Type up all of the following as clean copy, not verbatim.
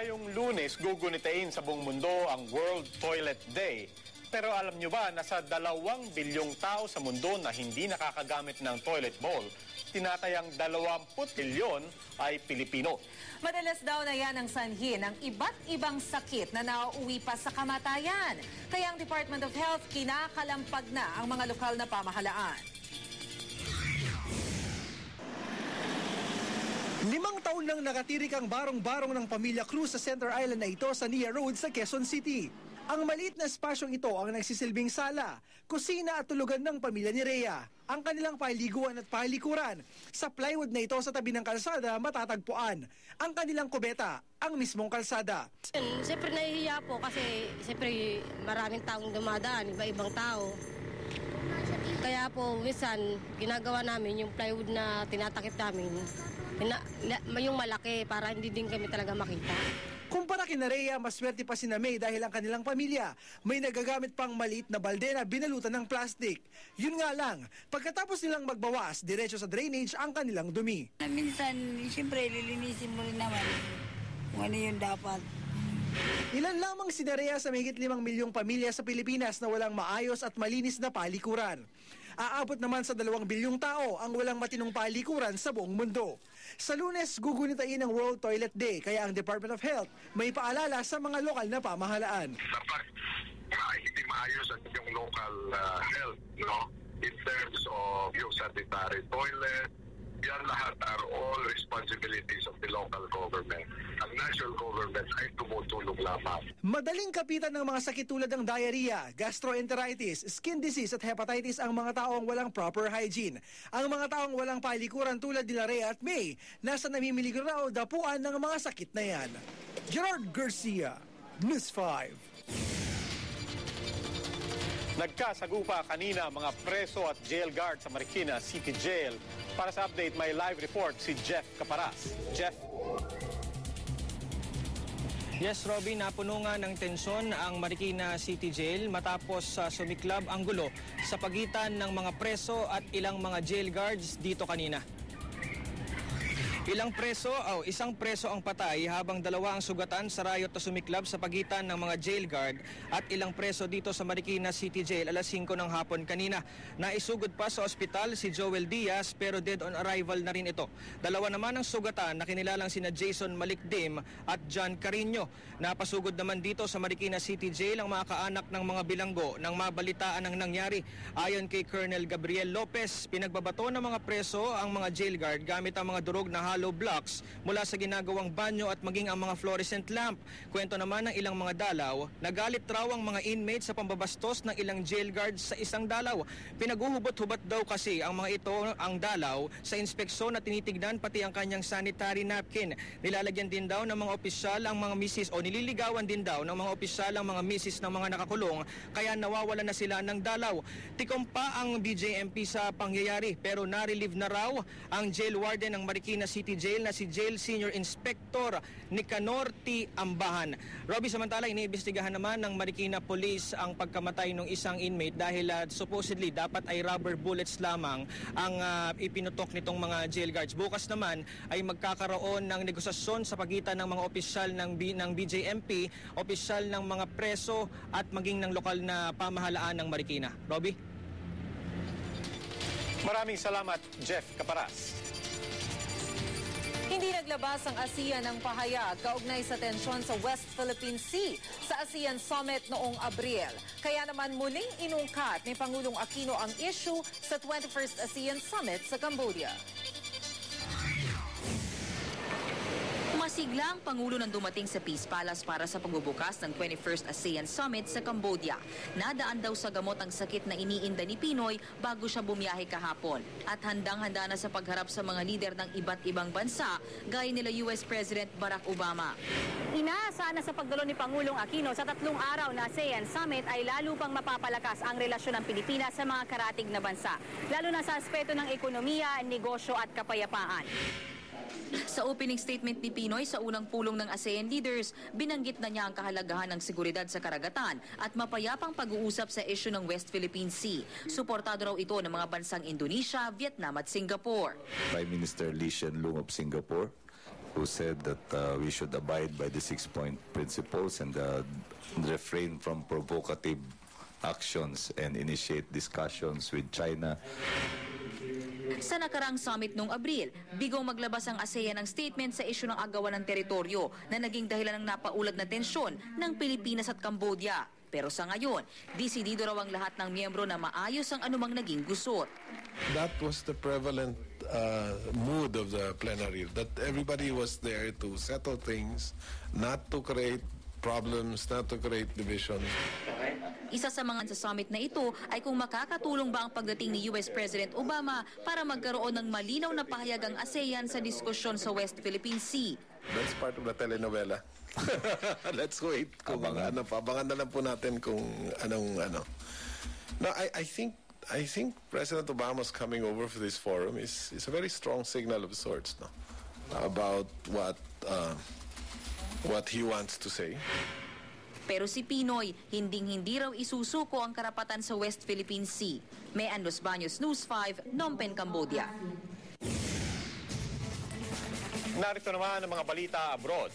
Ngayong Lunes, gugunitain sa buong mundo ang World Toilet Day. Pero alam nyo ba na sa 2 bilyong tao sa mundo na hindi nakakagamit ng toilet bowl, tinatayang 20 milyon ay Pilipino. Madalas daw na yan ang sanhi ng iba't ibang sakit na nauuwi pa sa kamatayan. Kaya ang Department of Health kinakalampag na ang mga lokal na pamahalaan. 5 taon nang nakatirik ang barong-barong ng pamilya Cruz sa Center Island na ito sa Nia Road sa Quezon City. Ang maliit na espasyong ito ang nagsisilbing sala, kusina at tulugan ng pamilya ni Rhea. Ang kanilang paliguan at palikuran. Sa plywood na ito sa tabi ng kalsada matatagpuan. Ang kanilang kubeta, ang mismong kalsada. Siyempre nahihiya po kasi siyempre maraming taong dumadaan, iba-ibang tao. Kaya po minsan ginagawa namin yung plywood na tinatakip namin, yung malaki para hindi din kami talaga makita. Kumpara kina Rhea, maswerte pa si May dahil ang kanilang pamilya may nagagamit pang maliit na balde na binalutan ng plastic. Yun nga lang, pagkatapos nilang magbawas, diretso sa drainage ang kanilang dumi. Minsan, siyempre, lilinisin mo rin naman kung ano yung dapat. Ilan lamang si Rhea sa mahigit 5 milyong pamilya sa Pilipinas na walang maayos at malinis na palikuran. Aabot naman sa 2 bilyong tao ang walang matinong palikuran sa buong mundo. Sa Lunes, gugunitain ang World Toilet Day kaya ang Department of Health may paalala sa mga lokal na pamahalaan. Dapat hindi maayos ang yung local health, no? In terms of yung sanitary toilet, yan lahat are all responsibilities of the local government. Ang national government ay tumutulong lamang. Madaling kapitan ng mga sakit tulad ng diarrhea, gastroenteritis, skin disease at hepatitis ang mga taong walang proper hygiene. Ang mga taong walang palikuran tulad nila Rhea at May, nasa namimiligro raw dapuan ng mga sakit na yan. Gerard Garcia, News 5. Nagkasagupa kanina mga preso at jail guard sa Marikina City Jail. Para sa update, may live report si Jeff Caparas. Jeff? Yes, Robby, napuno nga ng tensyon ang Marikina City Jail matapos sumiklab ang gulo sa pagitan ng mga preso at ilang mga jail guards dito kanina. Isang preso ang patay habang 2 ang sugatan sa riot na sumiklab sa pagitan ng mga jail guard at ilang preso dito sa Marikina City Jail alas 5 ng hapon kanina. Naisugod pa sa ospital si Joel Diaz pero dead on arrival na rin ito. 2 naman ang sugatan na kinilalang sina Jason Malikdim at John Carino. Napasugod naman dito sa Marikina City Jail ang mga kaanak ng mga bilanggo nang mabalitaan ang nangyari. Ayon kay Colonel Gabriel Lopez, pinagbabato ng mga preso ang mga jail guard gamit ang mga durog na hollow blocks mula sa ginagawang banyo at maging ang mga fluorescent lamp. Kwento naman ng ilang mga dalaw, nagalit raw ang mga inmates sa pambabastos ng ilang jail guards sa isang dalaw. Pinaguhubot-hubot daw kasi ang mga ito ang dalaw sa inspeksyon at tinitignan pati ang kanyang sanitary napkin. Nilalagyan din daw ng mga opisyal ang mga misis o nililigawan din daw ng mga opisyal ang mga misis ng mga nakakulong kaya nawawala na sila ng dalaw. Tikom pa ang BJMP sa pangyayari pero na-relieve na raw ang jail warden ng Marikina City Jail na si Jail Senior Inspector Nicanor T. Ambahan. Robby, samantala iniimbestigahan naman ng Marikina Police ang pagkamatay ng isang inmate dahil supposedly dapat ay rubber bullets lamang ang ipinutok nitong mga jail guards. Bukas naman ay magkakaroon ng negosasyon sa pagitan ng mga opisyal ng BJMP, opisyal ng mga preso at maging ng lokal na pamahalaan ng Marikina. Robby? Maraming salamat, Jeff Caparas. Hindi naglabas ang ASEAN ng pahayag kaugnay sa tensyon sa West Philippine Sea sa ASEAN Summit noong Abril. Kaya naman muling inungkat ni Pangulong Aquino ang issue sa 21st ASEAN Summit sa Cambodia. Masigla ang Pangulo nang dumating sa Peace Palace para sa pagbubukas ng 21st ASEAN Summit sa Cambodia. Nadaan daw sa gamot ang sakit na iniinda ni Pinoy bago siya bumiyahe kahapon. At handang-handa na sa pagharap sa mga lider ng iba't ibang bansa, gaya nila US President Barack Obama. Inaasahan na sa pagdalo ni Pangulong Aquino sa 3 araw na ASEAN Summit ay lalo pang mapapalakas ang relasyon ng Pilipinas sa mga karatig na bansa, lalo na sa aspeto ng ekonomiya, negosyo at kapayapaan. Sa opening statement ni Pinoy sa unang pulong ng ASEAN leaders, binanggit na niya ang kahalagahan ng seguridad sa karagatan at mapayapang pag-uusap sa issue ng West Philippine Sea. Suportado raw ito ng mga bansang Indonesia, Vietnam at Singapore. Prime Minister Lee Hsien Loong of Singapore, who said that we should abide by the 6-point principles and refrain from provocative actions and initiate discussions with China. Sa nakaraang summit noong Abril, bigong maglabas ang ASEAN ng statement sa isyu ng agawan ng teritoryo na naging dahilan ng napaulat na tensyon ng Pilipinas at Cambodia. Pero sa ngayon, desidido raw ang lahat ng miyembro na maayos ang anumang naging gusot. That was the prevalent mood of the plenary, that everybody was there to settle things, not to create problems, not to create division. Isa sa mga sa summit na ito ay kung makakatulong ba ang pagdating ni US President Obama para magkaroon ng malinaw na pahayag ang ASEAN sa diskusyon sa West Philippine Sea. That's part of the telenovela. Let's wait. Abangan na lang po natin kung anong ano. No, I think President Obama's coming over for this forum is a very strong signal of sorts, no, about what he wants to say. Pero si Pinoy, hinding-hindi raw isusuko ang karapatan sa West Philippine Sea. Mayan Los Baños, News 5, Phnom Penh, Cambodia. Narito naman ang mga balita abroad.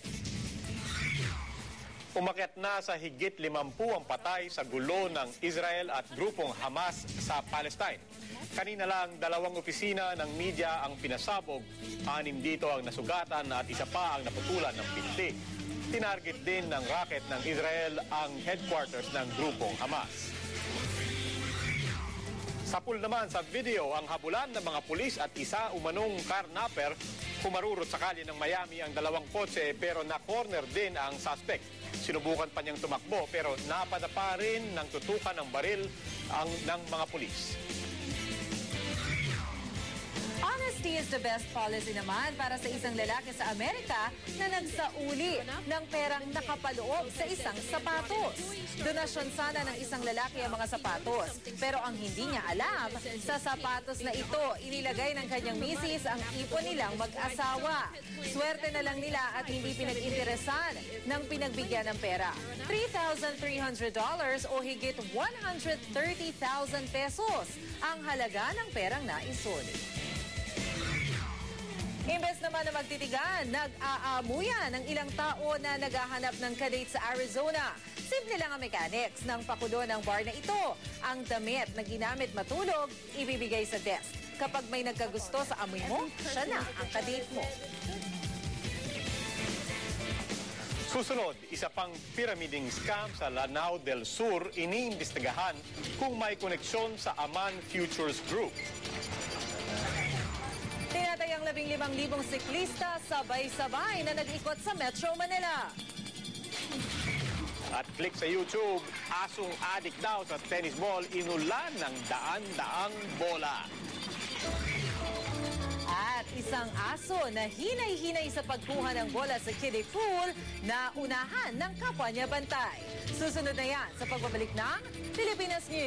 Umakyat na sa higit 50 ang patay sa gulo ng Israel at grupong Hamas sa Palestine. Kanina lang 2 opisina ng media ang pinasabog, 6 dito ang nasugatan at isa pa ang naputulan ng binti. Tinarget din ng rocket ng Israel ang headquarters ng grupong Hamas. Sapul naman sa video ang habulan ng mga pulis at isa umanong carnapper. Kumarurot sa kalye ng Miami ang 2 kotse pero na-corner din ang suspect. Sinubukan pa niyang tumakbo pero napadapa rin ng tutukan ng baril ng mga pulis. Honesty is the best policy naman para sa isang lalaki sa Amerika na nagsauli ng perang nakapaloob sa isang sapatos. Donasyon sana ng isang lalaki ang mga sapatos. Pero ang hindi niya alam, sa sapatos na ito, inilagay ng kanyang misis ang ipon nilang mag-asawa. Swerte na lang nila at hindi pinag-interesan ng pinagbigyan ng pera. $3,300 o higit 130,000 pesos ang halaga ng perang naisuli. Imbes naman na magtitigan, nag-aamuyan ng ilang tao na naghahanap ng kadate sa Arizona. Simple lang ang mechanics ng pakulo ng bar na ito. Ang damit na ginamit matulog, ibibigay sa desk. Kapag may nagkagusto sa amoy mo, siya na ang kadate mo. Susunod, isa pang pyramiding scam sa Lanao del Sur, iniimbestigahan kung may koneksyon sa Aman Futures Group. Tinatayang 15,000 siklista sabay-sabay na nag-ikot sa Metro Manila. At click sa YouTube, asong adik daw sa tennis ball, inulan ng daan-daang bola. At isang aso na hinay-hinay sa pagkuha ng bola sa kiddie pool na unahan ng kapwa niya bantay. Susunod na yan sa pagbabalik ng Pilipinas News.